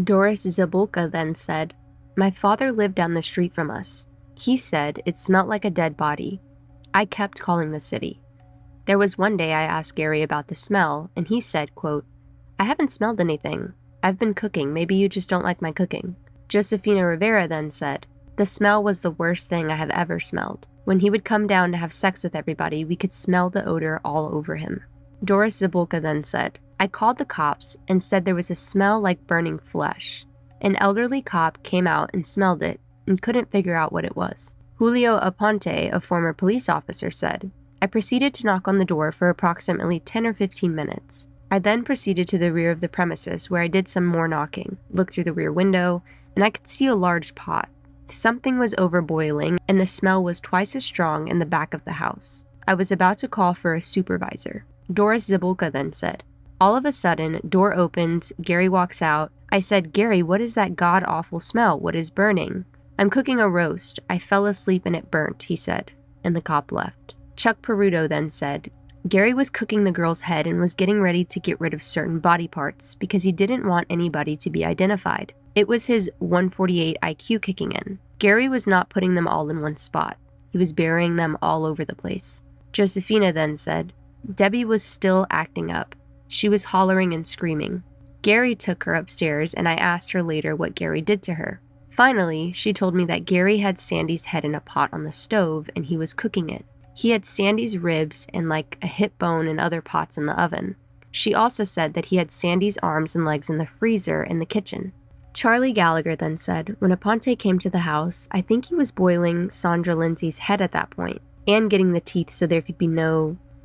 Speaker 1: Doris Zabulka then said, my father lived down the street from us. He said it smelt like a dead body. I kept calling the city. There was one day I asked Gary about the smell, and he said, quote, I haven't smelled anything. I've been cooking. Maybe you just don't like my cooking. Josefina Rivera then said, the smell was the worst thing I have ever smelled. When he would come down to have sex with everybody, we could smell the odor all over him. Doris Zabulka then said, I called the cops and said there was a smell like burning flesh. An elderly cop came out and smelled it and couldn't figure out what it was. Julio Aponte, a former police officer, said, I proceeded to knock on the door for approximately 10 or 15 minutes. I then proceeded to the rear of the premises where I did some more knocking, looked through the rear window, and I could see a large pot. Something was overboiling, and the smell was twice as strong in the back of the house. I was about to call for a supervisor. Doris Zibulka then said, all of a sudden, door opens, Gary walks out. I said, Gary, what is that god-awful smell? What is burning? I'm cooking a roast. I fell asleep and it burnt, he said, and the cop left. Chuck Peruto then said, Gary was cooking the girl's head and was getting ready to get rid of certain body parts because he didn't want anybody to be identified. It was his 148 IQ kicking in. Gary was not putting them all in one spot. He was burying them all over the place. Josefina then said, Debbie was still acting up. She was hollering and screaming. Gary took her upstairs and I asked her later what Gary did to her. Finally, she told me that Gary had Sandy's head in a pot on the stove and he was cooking it. He had Sandy's ribs and like a hip bone and other pots in the oven. She also said that he had Sandy's arms and legs in the freezer in the kitchen. Charlie Gallagher then said, when Aponte came to the house, I think he was boiling Sandra Lindsay's head at that point and getting the teeth so there could be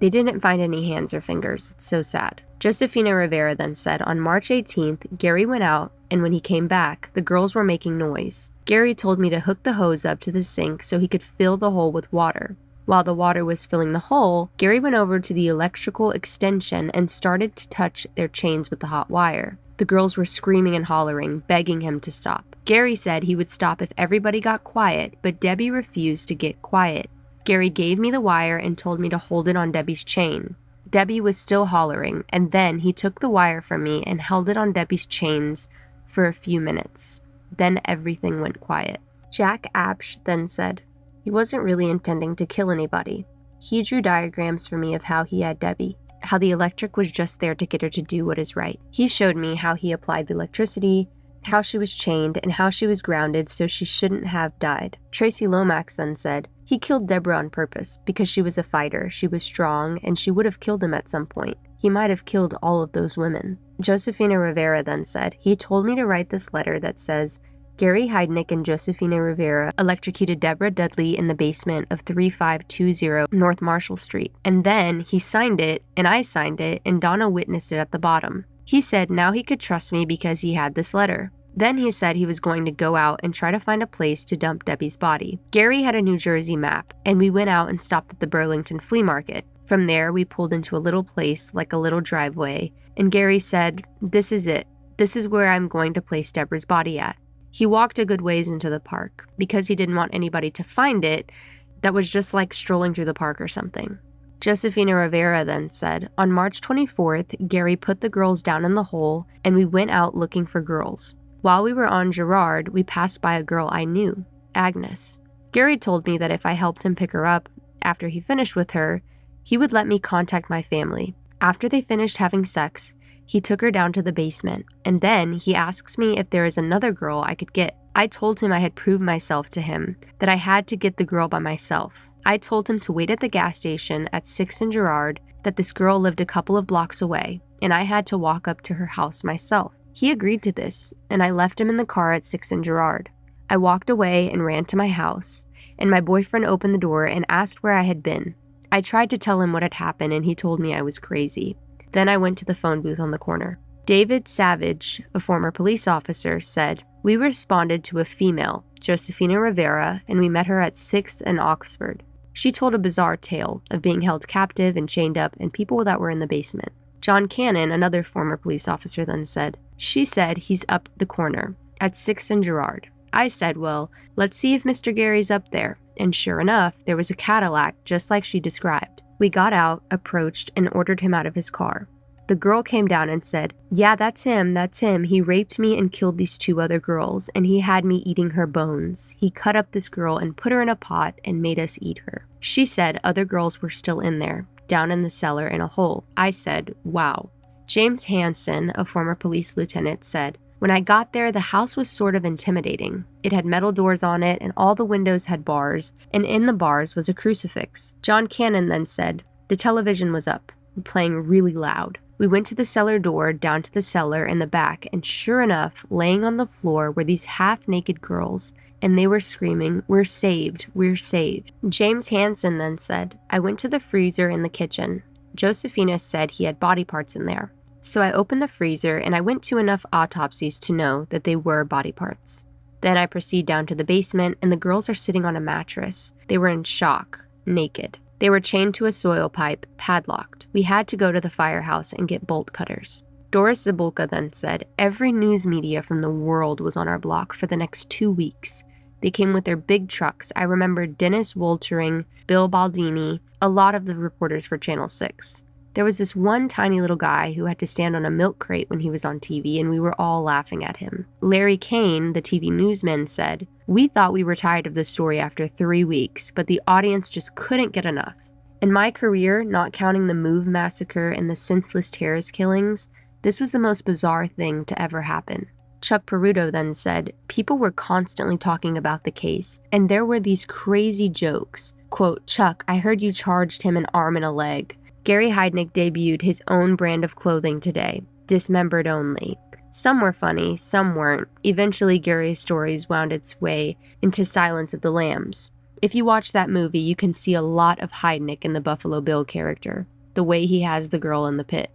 Speaker 1: they didn't find any hands or fingers. It's so sad. Josefina Rivera then said, on March 18th, Gary went out, and when he came back, the girls were making noise. Gary told me to hook the hose up to the sink so he could fill the hole with water. While the water was filling the hole, Gary went over to the electrical extension and started to touch their chains with the hot wire. The girls were screaming and hollering, begging him to stop. Gary said he would stop if everybody got quiet, but Debbie refused to get quiet. Gary gave me the wire and told me to hold it on Debbie's chain. Debbie was still hollering, and then he took the wire from me and held it on Debbie's chains for a few minutes. Then everything went quiet. Jack Apsh then said, he wasn't really intending to kill anybody. He drew diagrams for me of how he had Debbie, how the electric was just there to get her to do what is right. He showed me how he applied the electricity, how she was chained, and how she was grounded so she shouldn't have died. Tracy Lomax then said, he killed Deborah on purpose because she was a fighter, she was strong, and she would have killed him at some point. He might have killed all of those women. Josefina Rivera then said, he told me to write this letter that says, Gary Heidnik and Josefina Rivera electrocuted Deborah Dudley in the basement of 3520 North Marshall Street. And then he signed it, and I signed it, and Donna witnessed it at the bottom. He said now he could trust me because he had this letter. Then he said he was going to go out and try to find a place to dump Debbie's body. Gary had a New Jersey map, and we went out and stopped at the Burlington Flea Market. From there, we pulled into a little place, like a little driveway, and Gary said, this is it. This is where I'm going to place Deborah's body at. He walked a good ways into the park. Because he didn't want anybody to find it, that was just like strolling through the park or something. Josefina Rivera then said, on March 24th, Gary put the girls down in the hole, and we went out looking for girls. While we were on Girard, we passed by a girl I knew, Agnes. Gary told me that if I helped him pick her up after he finished with her, he would let me contact my family. After they finished having sex, he took her down to the basement, and then he asks me if there is another girl I could get. I told him I had proved myself to him, that I had to get the girl by myself. I told him to wait at the gas station at 6th and Girard, that this girl lived a couple of blocks away, and I had to walk up to her house myself. He agreed to this, and I left him in the car at 6th and Girard. I walked away and ran to my house, and my boyfriend opened the door and asked where I had been. I tried to tell him what had happened, and he told me I was crazy. Then I went to the phone booth on the corner. David Savage, a former police officer, said, we responded to a female, Josefina Rivera, and we met her at 6th and Oxford. She told a bizarre tale of being held captive and chained up and people that were in the basement. John Cannon, another former police officer, then said, she said he's up the corner at 6th and Girard. I said, well, let's see if Mr. Gary's up there. And sure enough, there was a Cadillac just like she described. We got out, approached, and ordered him out of his car. The girl came down and said, yeah, that's him. He raped me and killed these 2 other girls, and he had me eating her bones. He cut up this girl and put her in a pot and made us eat her. She said other girls were still in there, down in the cellar in a hole. I said, wow. James Hansen, a former police lieutenant, said, when I got there, the house was sort of intimidating. It had metal doors on it, and all the windows had bars, and in the bars was a crucifix. John Cannon then said, the television was up, playing really loud. We went to the cellar door, down to the cellar in the back, and sure enough, laying on the floor were these half-naked girls, and they were screaming, "We're saved, we're saved." James Hansen then said, "I went to the freezer in the kitchen. Josefina said he had body parts in there. So I opened the freezer and I went to enough autopsies to know that they were body parts. Then I proceed down to the basement and the girls are sitting on a mattress. They were in shock, naked. They were chained to a soil pipe, padlocked. We had to go to the firehouse and get bolt cutters." Doris Zabulka then said, "Every news media from the world was on our block for the next 2 weeks. They came with their big trucks. I remember Dennis Woltering, Bill Baldini, a lot of the reporters for Channel 6. There was this one tiny little guy who had to stand on a milk crate when he was on TV, and we were all laughing at him. Larry Kane, the TV newsman, said, 'We thought we were tired of the story after 3 weeks, but the audience just couldn't get enough.' In my career, not counting the Move massacre and the senseless terrorist killings, this was the most bizarre thing to ever happen." Chuck Peruto then said, "People were constantly talking about the case, and there were these crazy jokes. Quote, 'Chuck, I heard you charged him an arm and a leg.' Gary Heidnik debuted his own brand of clothing today, dismembered only. Some were funny, some weren't. Eventually, Gary's stories wound its way into Silence of the Lambs. If you watch that movie, you can see a lot of Heidnik in the Buffalo Bill character, the way he has the girl in the pit."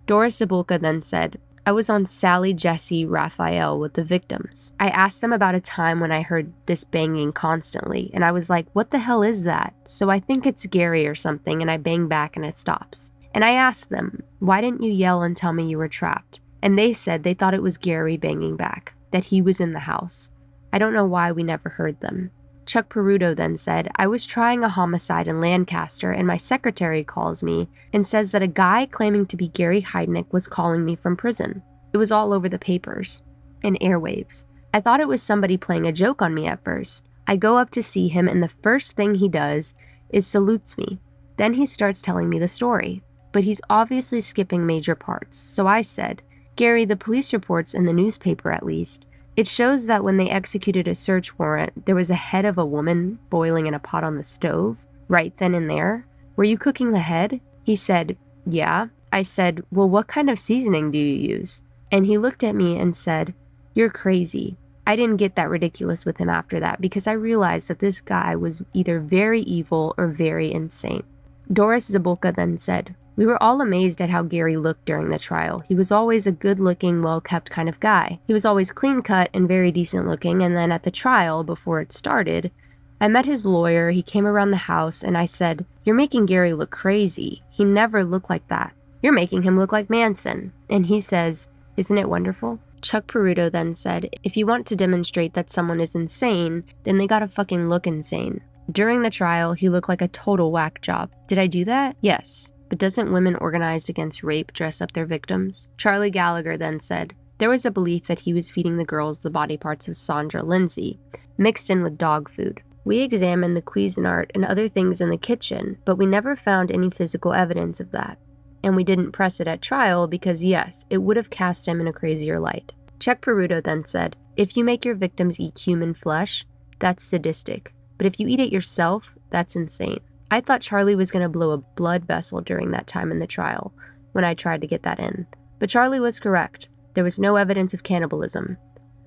Speaker 1: Doris Zabulka then said, "I was on Sally, Jesse, Raphael with the victims. I asked them about a time when I heard this banging constantly, and I was like, what the hell is that? So I think it's Gary or something, and I bang back and it stops. And I asked them, why didn't you yell and tell me you were trapped? And they said they thought it was Gary banging back, that he was in the house. I don't know why we never heard them." Chuck Peruto then said, "I was trying a homicide in Lancaster and my secretary calls me and says that a guy claiming to be Gary Heidnik was calling me from prison. It was all over the papers and airwaves. I thought it was somebody playing a joke on me at first. I go up to see him and the first thing he does is salutes me. Then he starts telling me the story, but he's obviously skipping major parts. So I said, 'Gary, the police reports in the newspaper at least. It shows that when they executed a search warrant, there was a head of a woman boiling in a pot on the stove, right then and there. Were you cooking the head?' He said, 'Yeah.' I said, 'Well, what kind of seasoning do you use?' And he looked at me and said, 'You're crazy.' I didn't get that ridiculous with him after that because I realized that this guy was either very evil or very insane." Doris Zabulka then said, "We were all amazed at how Gary looked during the trial. He was always a good-looking, well-kept kind of guy. He was always clean-cut and very decent-looking, and then at the trial, before it started, I met his lawyer, he came around the house, and I said, 'You're making Gary look crazy. He never looked like that. You're making him look like Manson.' And he says, 'Isn't it wonderful?'" Chuck Peruto then said, "If you want to demonstrate that someone is insane, then they gotta fucking look insane. During the trial, he looked like a total whack job. Did I do that? Yes. But doesn't women organized against rape dress up their victims?" Charlie Gallagher then said, "There was a belief that he was feeding the girls the body parts of Sandra Lindsay, mixed in with dog food. We examined the Cuisinart and other things in the kitchen, but we never found any physical evidence of that. And we didn't press it at trial because, yes, it would have cast him in a crazier light." Chuck Peruto then said, "If you make your victims eat human flesh, that's sadistic. But if you eat it yourself, that's insane." I thought Charlie was going to blow a blood vessel during that time in the trial when I tried to get that in. But Charlie was correct. There was no evidence of cannibalism.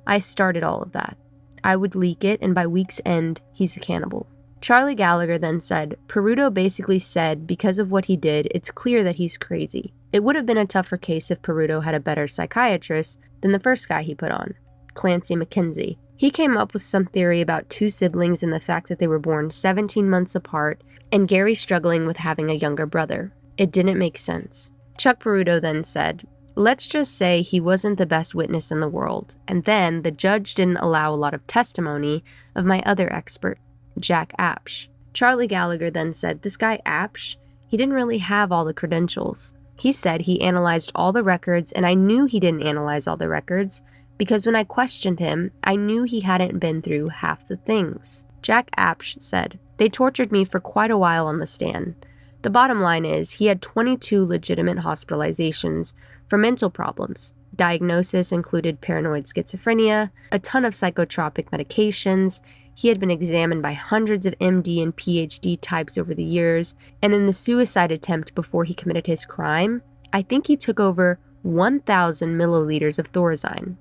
Speaker 1: I started all of that. I would leak it, and by week's end, he's a cannibal. Charlie Gallagher then said, "Peruto basically said because of what he did, it's clear that he's crazy. It would have been a tougher case if Peruto had a better psychiatrist than the first guy he put on, Clancy McKenzie. He came up with some theory about 2 siblings and the fact that they were born 17 months apart, and Gary struggling with having a younger brother. It didn't make sense." Chuck Peruto then said, "Let's just say he wasn't the best witness in the world, and then the judge didn't allow a lot of testimony of my other expert, Jack Apsh." Charlie Gallagher then said, "This guy Apsh, he didn't really have all the credentials. He said he analyzed all the records, and I knew he didn't analyze all the records, because when I questioned him, I knew he hadn't been through half the things." Jack Apsh said, "They tortured me for quite a while on the stand. The bottom line is he had 22 legitimate hospitalizations for mental problems. Diagnosis included paranoid schizophrenia, a ton of psychotropic medications. He had been examined by hundreds of MD and PhD types over the years, and in the suicide attempt before he committed his crime, I think he took over 1,000 milliliters of Thorazine,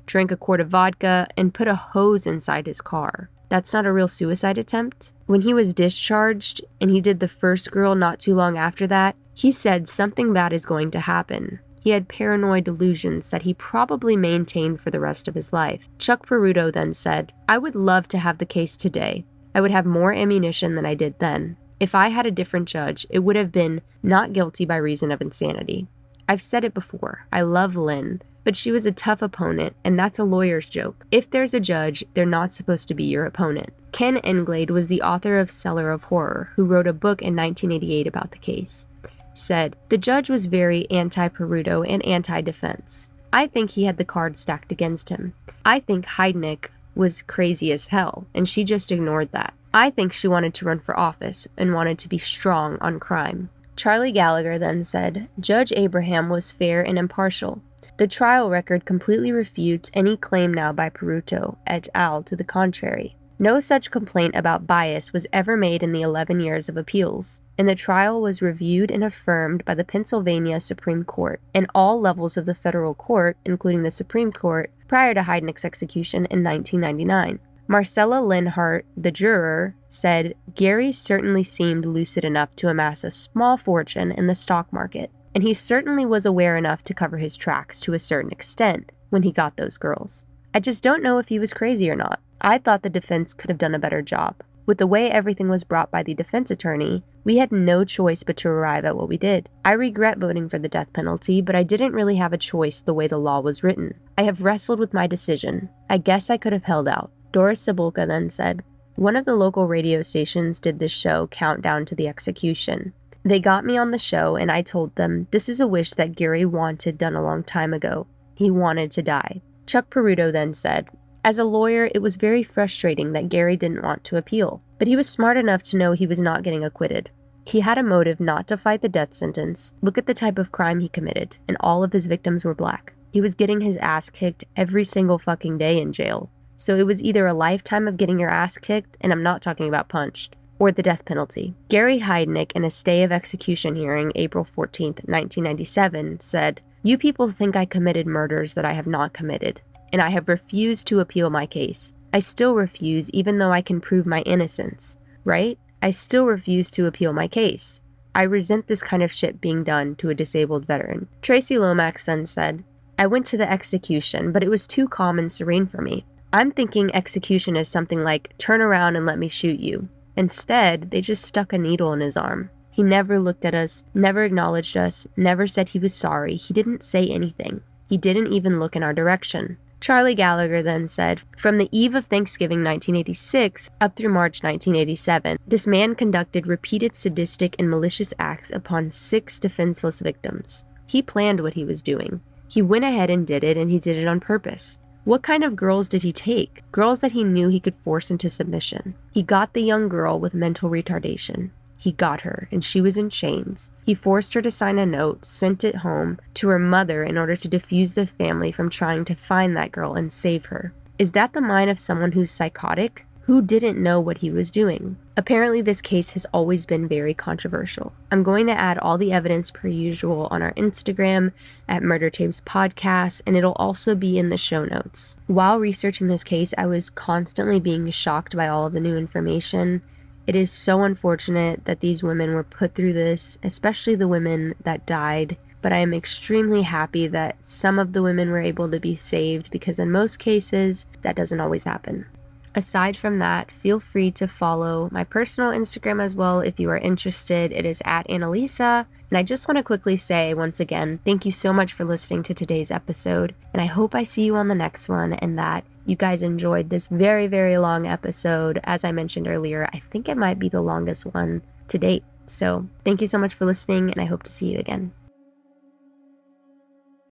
Speaker 1: drank a quart of vodka, and put a hose inside his car. That's not a real suicide attempt? When he was discharged, and he did the first girl not too long after that, he said something bad is going to happen. He had paranoid delusions that he probably maintained for the rest of his life. Chuck Peruto then said, "I would love to have the case today. I would have more ammunition than I did then. If I had a different judge, it would have been not guilty by reason of insanity. I've said it before, I love Lynn, but she was a tough opponent, and that's a lawyer's joke. If there's a judge, they're not supposed to be your opponent." Ken Englade was the author of Cellar of Horror, who wrote a book in 1988 about the case. Said, "The judge was very anti-Peruto and anti-defense. I think he had the cards stacked against him. I think Heidnik was crazy as hell, and she just ignored that. I think she wanted to run for office and wanted to be strong on crime." Charlie Gallagher then said, "Judge Abraham was fair and impartial. The trial record completely refutes any claim now by Peruto et al. To the contrary. No such complaint about bias was ever made in the 11 years of appeals, and the trial was reviewed and affirmed by the Pennsylvania Supreme Court and all levels of the federal court, including the Supreme Court, prior to Heidnik's execution in 1999. Marcella Linhart, the juror, said, "Gary certainly seemed lucid enough to amass a small fortune in the stock market, and he certainly was aware enough to cover his tracks to a certain extent when he got those girls. I just don't know if he was crazy or not. I thought the defense could have done a better job. With the way everything was brought by the defense attorney, we had no choice but to arrive at what we did. I regret voting for the death penalty, but I didn't really have a choice the way the law was written. I have wrestled with my decision. I guess I could have held out." Doris Cebulka then said, "One of the local radio stations did this show, Countdown to the Execution. They got me on the show, and I told them, this is a wish that Gary wanted done a long time ago. He wanted to die." Chuck Peruto then said, "As a lawyer, it was very frustrating that Gary didn't want to appeal, but he was smart enough to know he was not getting acquitted. He had a motive not to fight the death sentence. Look at the type of crime he committed, and all of his victims were black. He was getting his ass kicked every single fucking day in jail. So it was either a lifetime of getting your ass kicked, and I'm not talking about punched, or the death penalty." Gary Heidnik, in a stay of execution hearing April 14, 1997, said, "You people think I committed murders that I have not committed, and I have refused to appeal my case. I still refuse even though I can prove my innocence, right? I still refuse to appeal my case. I resent this kind of shit being done to a disabled veteran." Tracy Lomax then said, "I went to the execution, but it was too calm and serene for me. I'm thinking execution is something like, turn around and let me shoot you. Instead, they just stuck a needle in his arm. He never looked at us, never acknowledged us, never said he was sorry. He didn't say anything. He didn't even look in our direction." Charlie Gallagher then said, "From the eve of Thanksgiving 1986 up through March 1987, this man conducted repeated sadistic and malicious acts upon 6 defenseless victims. He planned what he was doing. He went ahead and did it, and he did it on purpose. What kind of girls did he take? Girls that he knew he could force into submission. He got the young girl with mental retardation. He got her, and she was in chains. He forced her to sign a note, sent it home to her mother in order to defuse the family from trying to find that girl and save her. Is that the mind of someone who's psychotic? Who didn't know what he was doing?" Apparently, this case has always been very controversial. I'm going to add all the evidence per usual on our Instagram at Murder Tapes Podcast, and it'll also be in the show notes. While researching this case, I was constantly being shocked by all of the new information. It is so unfortunate that these women were put through this, especially the women that died. But I am extremely happy that some of the women were able to be saved, because in most cases, that doesn't always happen. Aside from that, feel free to follow my personal Instagram as well if you are interested. It is at Annalisa. And I just want to quickly say, once again, thank you so much for listening to today's episode. And I hope I see you on the next one, and that you guys enjoyed this very, very long episode. As I mentioned earlier, I think it might be the longest one to date. So thank you so much for listening, and I hope to see you again.